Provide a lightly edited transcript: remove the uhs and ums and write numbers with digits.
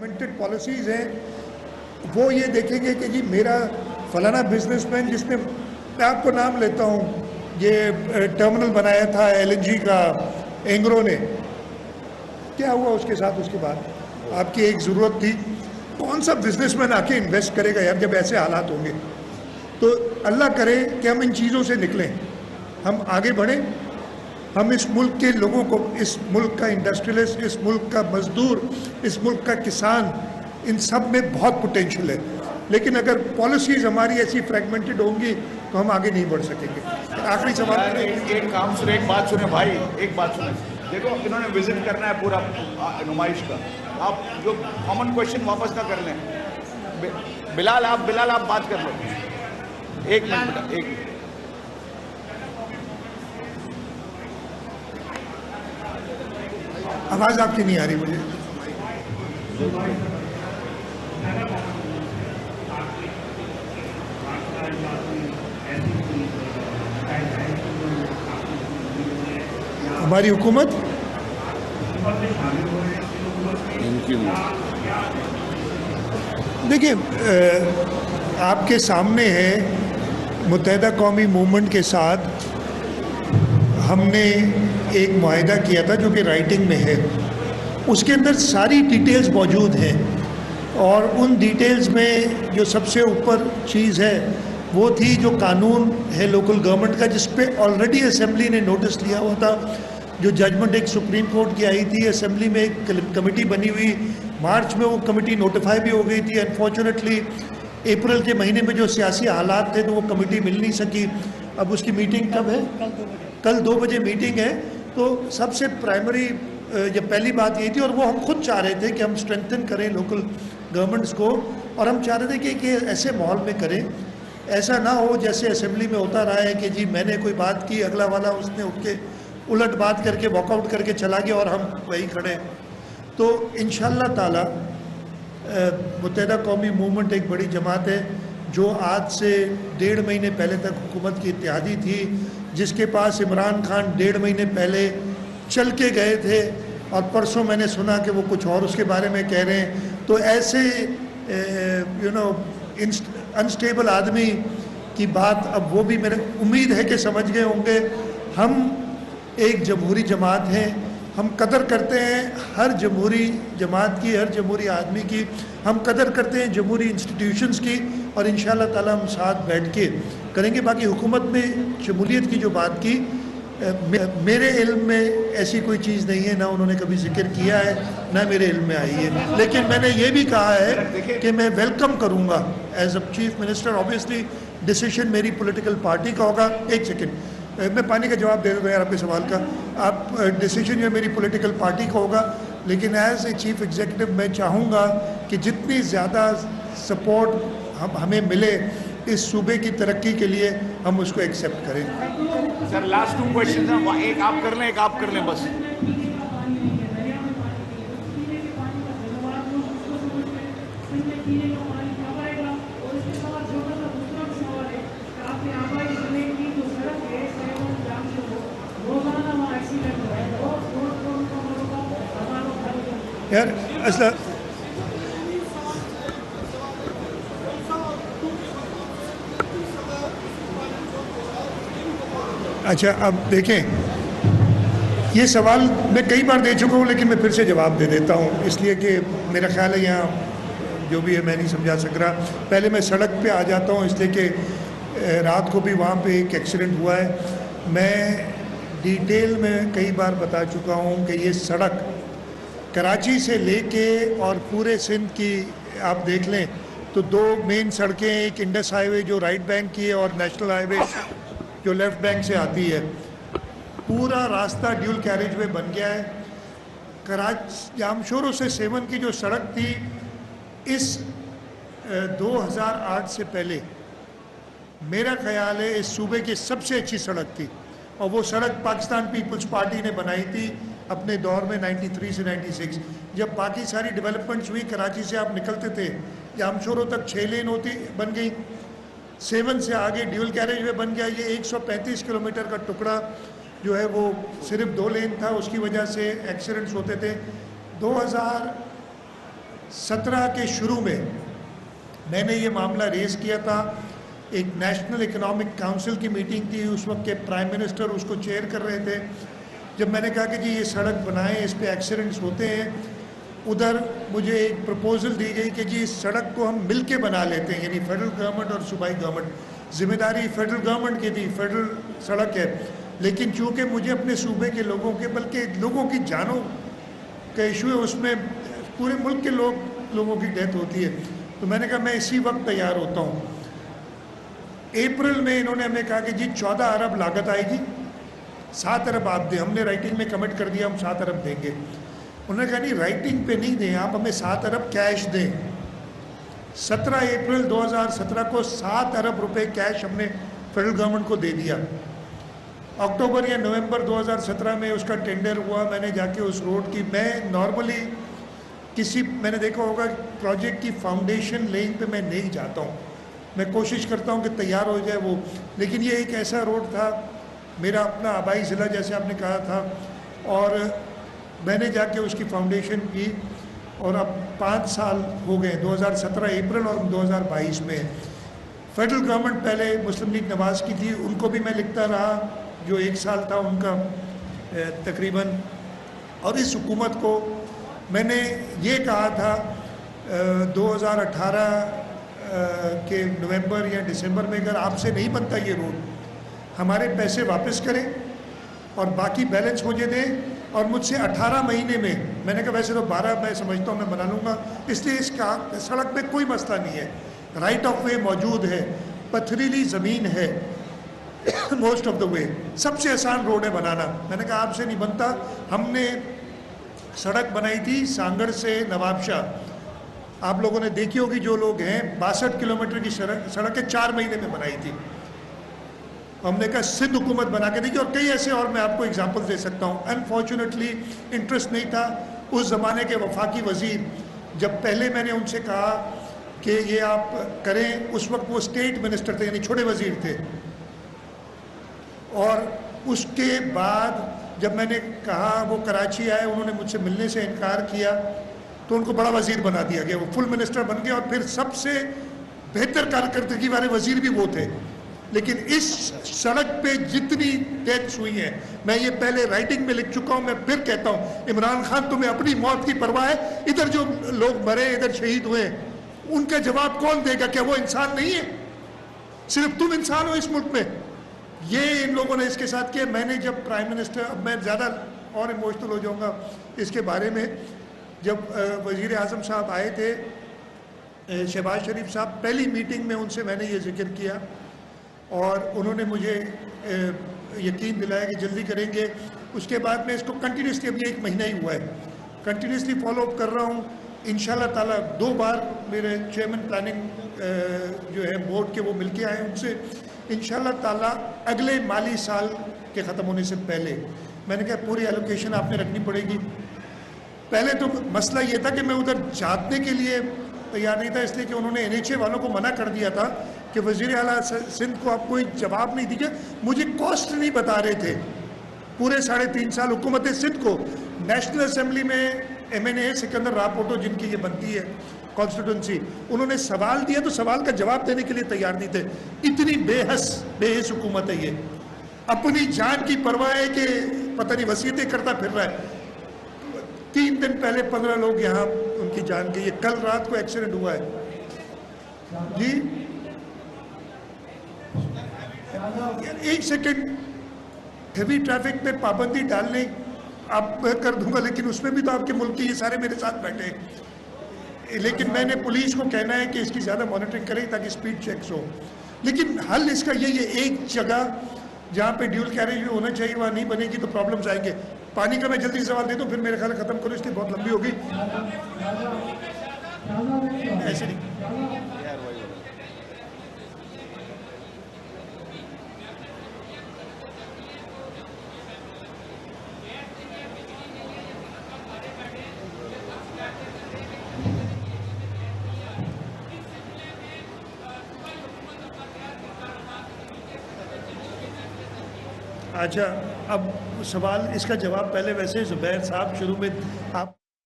Fragmented policies हैं, वो ये देखेंगे कि जी मेरा फलाना बिजनेसमैन, जिसने मैं आपको नाम लेता हूँ, ये टर्मिनल बनाया था एलएनजी का एंग्रो ने, क्या हुआ उसके साथ? उसके बाद आपकी एक ज़रूरत थी, कौन सा बिजनेसमैन आके इन्वेस्ट करेगा यार जब ऐसे हालात होंगे? तो अल्लाह करे कि हम इन चीज़ों से निकलें, हम आगे बढ़ें, हम इस मुल्क के लोगों को, इस मुल्क का इंडस्ट्रियलिस्ट, इस मुल्क का मजदूर, इस मुल्क का किसान, इन सब में बहुत पोटेंशियल है, लेकिन अगर पॉलिसीज़ हमारी ऐसी फ्रेगमेंटेड होंगी तो हम आगे नहीं बढ़ सकेंगे। आखिरी सवाल, एक काम सुने, एक बात सुने भाई, एक बात सुने। देखो, इन्होंने विजिट करना है पूरा नुमाइश का, आप जो कॉमन क्वेश्चन वापस ना कर लें। बिलाल आप बात कर लो, एक मिनट बेटा, एक मिनट। आवाज़ आपकी नहीं आ रही मुझे। हमारी हुकूमत देखिए, आपके सामने है, मुत्तहिदा कौमी मूवमेंट के साथ हमने एक मुआहिदा किया था जो कि राइटिंग में है, उसके अंदर सारी डिटेल्स मौजूद हैं, और उन डिटेल्स में जो सबसे ऊपर चीज़ है वो थी जो कानून है लोकल गवर्नमेंट का, जिस पे ऑलरेडी असेंबली ने नोटिस लिया हुआ था। जो जजमेंट एक सुप्रीम कोर्ट की आई थी, असेंबली में एक कमेटी बनी हुई, मार्च में वो कमेटी नोटिफाई भी हो गई थी। अनफॉर्चुनेटली अप्रैल के महीने में जो सियासी हालात थे तो वो कमेटी मिल नहीं सकी। अब उसकी मीटिंग कब है? कल 2 बजे मीटिंग है। तो सबसे प्राइमरी ये पहली बात यही थी, और वो हम खुद चाह रहे थे कि हम स्ट्रेंथन करें लोकल गवर्नमेंट्स को, और हम चाह रहे थे कि ऐसे माहौल में करें, ऐसा ना हो जैसे असेंबली में होता रहा है कि जी मैंने कोई बात की, अगला वाला उसने उठ के उलट बात करके वॉकआउट करके चला गया और हम वही खड़े हैं। तो इंशाअल्लाह ताला मुत्तहिदा कौमी मूवमेंट एक बड़ी जमात है जो आज से 1.5 महीने पहले तक हुकूमत की इत्तेहादी थी, जिसके पास इमरान खान 1.5 महीने पहले चल के गए थे, और परसों मैंने सुना कि वो कुछ और उसके बारे में कह रहे हैं। तो ऐसे अनस्टेबल आदमी की बात अब वो भी, मेरे उम्मीद है कि समझ गए होंगे। हम एक जमहूरी जमात हैं, हम कदर करते हैं हर जमहूरी जमात की, हर जमहूरी आदमी की, हम कदर करते हैं जमहूरी इंस्टीट्यूशंस की, और इंशाअल्लाह ताला हम साथ बैठ के करेंगे। बाकी हुकूमत में शमूलियत की जो बात की, मेरे इल्म में ऐसी कोई चीज़ नहीं है, ना उन्होंने कभी जिक्र किया है, ना मेरे इल्म में आई है। लेकिन मैंने ये भी कहा है कि मैं वेलकम करूँगा as a chief minister. Obviously decision मेरी पॉलिटिकल पार्टी का होगा। एक सेकेंड, मैं पानी का जवाब दे दूँ यार आपके सवाल का। आप डिसीजन ये मेरी पॉलिटिकल पार्टी का होगा, लेकिन एज ए चीफ एग्जीक्यूटिव मैं चाहूँगा कि जितनी ज़्यादा सपोर्ट हमें मिले इस सूबे की तरक्की के लिए, हम उसको एक्सेप्ट करें। सर लास्ट 2 क्वेश्चन हैं, एक आप कर लें, एक आप कर लें बस। यार असल अच्छा, अब देखें, ये सवाल मैं कई बार दे चुका हूँ, लेकिन मैं फिर से जवाब दे देता हूँ, इसलिए कि मेरा ख्याल है यहाँ जो भी है मैं नहीं समझा सक रहा। पहले मैं सड़क पे आ जाता हूँ, इसलिए कि रात को भी वहाँ पे एक एक्सीडेंट हुआ है। मैं डिटेल में कई बार बता चुका हूँ कि ये सड़क कराची से लेके और पूरे सिंध की आप देख लें तो 2 मेन सड़कें, एक इंडस हाईवे जो राइट बैंक की है और नेशनल हाईवे जो लेफ़्ट बैंक से आती है। पूरा रास्ता ड्यूल कैरेज वे बन गया है। कराची जामशोरों से सेवन की जो सड़क थी, इस 2008 से पहले मेरा ख्याल है इस सूबे की सबसे अच्छी सड़क थी, और वो सड़क पाकिस्तान पीपल्स पार्टी ने बनाई थी अपने दौर में 93 से 96। जब बाकी सारी डेवलपमेंट्स हुई, कराची से आप निकलते थे जामशोरों तक 6 लेन होती बन गई, 7 से आगे ड्यूल कैरेज वे बन गया। ये 135 किलोमीटर का टुकड़ा जो है वो सिर्फ 2 लेन था, उसकी वजह से एक्सीडेंट्स होते थे। 17 के शुरू में मैंने ये मामला रेज़ किया था। एक नेशनल इकोनॉमिक काउंसिल की मीटिंग थी, उस वक्त के प्राइम मिनिस्टर उसको चेयर कर रहे थे। जब मैंने कहा कि जी ये सड़क बनाएं, इस पे एक्सीडेंट्स होते हैं, उधर मुझे एक प्रपोजल दी गई कि जी इस सड़क को हम मिल के बना लेते हैं, यानी फेडरल गवर्नमेंट और सूबाई गवर्नमेंट। जिम्मेदारी फेडरल गवर्नमेंट की थी, फेडरल सड़क है, लेकिन चूँकि मुझे अपने सूबे के लोगों के, बल्कि लोगों की जानों का इशू है, उसमें पूरे मुल्क के लोगों की डेथ होती है, तो मैंने कहा मैं इसी वक्त तैयार होता हूँ। अप्रैल में इन्होंने हमें कहा कि जी 14 अरब लागत आएगी, 7 अरब आप दें। हमने राइटिंग में कमिट कर दिया हम 7 अरब देंगे। उन्होंने कहा नहीं, राइटिंग पे नहीं दें, आप हमें 7 अरब कैश दें। 17 अप्रैल 2017 को 7 अरब रुपए कैश हमने फेडरल गवर्नमेंट को दे दिया। अक्टूबर या नवंबर 2017 में उसका टेंडर हुआ। मैंने जाके उस रोड की, मैं नॉर्मली मैंने देखा होगा प्रोजेक्ट की फाउंडेशन लेइंग पे मैं नहीं जाता हूँ, मैं कोशिश करता हूँ कि तैयार हो जाए वो, लेकिन ये एक ऐसा रोड था, मेरा अपना आबाई ज़िला जैसे आपने कहा था, और मैंने जाके उसकी फाउंडेशन की, और अब 5 साल हो गए, 2017 अप्रैल और 2022 में। फेडरल गवर्नमेंट पहले मुस्लिम लीग नवाज़ की थी, उनको भी मैं लिखता रहा, जो 1 साल था उनका तकरीबन। और इस हुकूमत को मैंने ये कहा था 2018 के नवंबर या दिसंबर में, अगर आपसे नहीं बनता ये रोड, हमारे पैसे वापस करें और बाकी बैलेंस मुझे दें। और मुझसे 18 महीने में, मैंने कहा वैसे तो 12 मैं समझता हूँ मैं बना लूँगा, इसलिए इसका सड़क पे कोई मसला नहीं है, राइट ऑफ वे मौजूद है, पथरीली ज़मीन है मोस्ट ऑफ द वे, सबसे आसान रोड है बनाना। मैंने कहा आपसे नहीं बनता। हमने सड़क बनाई थी सांगड़ से नवाबशाह, आप लोगों ने देखी होगी जो लोग हैं, 62 किलोमीटर की सड़क 4 महीने में बनाई थी। हमने कहा सिंध हुकूमत बना के देखी, और कई ऐसे और मैं आपको एग्जांपल दे सकता हूँ। अनफॉर्चुनेटली इंटरेस्ट नहीं था उस ज़माने के वफाकी वज़ीर, जब पहले मैंने उनसे कहा कि ये आप करें, उस वक्त वो स्टेट मिनिस्टर थे, यानी छोटे वज़ीर थे। और उसके बाद जब मैंने कहा, वो कराची आए, उन्होंने मुझसे मिलने से इनकार किया, तो उनको बड़ा वज़ीर बना दिया गया, वो फुल मिनिस्टर बन गए, और फिर सबसे बेहतर कारकर्दगी वाले वज़ीर भी वो थे। लेकिन इस सड़क पे जितनी डेथ्स हुई हैं, मैं ये पहले राइटिंग में लिख चुका हूँ, मैं फिर कहता हूँ, इमरान खान तुम्हें अपनी मौत की परवाह है? इधर जो लोग मरे, इधर शहीद हुए, उनका जवाब कौन देगा? क्या वो इंसान नहीं है? सिर्फ तुम इंसान हो इस मुल्क में। ये इन लोगों ने इसके साथ किया। मैंने जब प्राइम मिनिस्टर, अब मैं ज़्यादा और इमोशनल हो जाऊँगा इसके बारे में, जब वज़ीर आज़म साहब आए थे, शहबाज शरीफ साहब, पहली मीटिंग में उनसे मैंने ये जिक्र किया, और उन्होंने मुझे यकीन दिलाया कि जल्दी करेंगे। उसके बाद में इसको कंटिन्यूसली, अभी 1 महीना ही हुआ है, कंटिन्यूसली फॉलोअप कर रहा हूँ। इंशाल्लाह ताला 2 बार मेरे चेयरमैन प्लानिंग जो है बोर्ड के, वो मिल के आए उनसे। इंशाल्लाह ताला अगले माली साल के ख़त्म होने से पहले, मैंने कहा पूरी एलोकेशन आपने रखनी पड़ेगी। पहले तो मसला ये था कि मैं उधर जाने के लिए तैयार नहीं था, इसलिए कि उन्होंने NHA वालों को मना कर दिया था कि वज़ीर आला सिंध को आप कोई जवाब नहीं दीजिए। मुझे कॉस्ट नहीं बता रहे थे पूरे 3.5 साल हुकूमत सिंध को। नेशनल असेंबली में MNA सिकंदर रापोटो, जिनकी ये बनती है कॉन्स्टिट्यूंसी, उन्होंने सवाल दिया तो सवाल का जवाब देने के लिए तैयार नहीं थे। इतनी बेहिस हुकूमत है ये, अपनी जान की परवाह है कि पता नहीं वसीयतें करता फिर रहा है। 3 दिन पहले 15 लोग यहाँ उनकी जान गई है। कल रात को एक्सीडेंट हुआ है जी। 1 सेकेंड, हेवी ट्रैफिक में पाबंदी डालने आप कर दूंगा, लेकिन उसमें भी तो आपके मुल्क के ये सारे मेरे साथ बैठे हैं। लेकिन मैंने पुलिस को कहना है कि इसकी ज़्यादा मॉनिटरिंग करें ताकि स्पीड चेक्स हो। लेकिन हल इसका ये एक जगह जहाँ पे ड्यूल कैरेज भी होना चाहिए वहाँ नहीं बनेगी तो प्रॉब्लम्स आएंगे। पानी का मैं जल्दी सवाल दे दूँ, फिर मेरे ख्याल ख़त्म करो, इसकी बहुत लंबी होगी। ऐसे नहीं, अच्छा, अब सवाल इसका जवाब पहले वैसे ज़ुबैर साहब शुरू में आप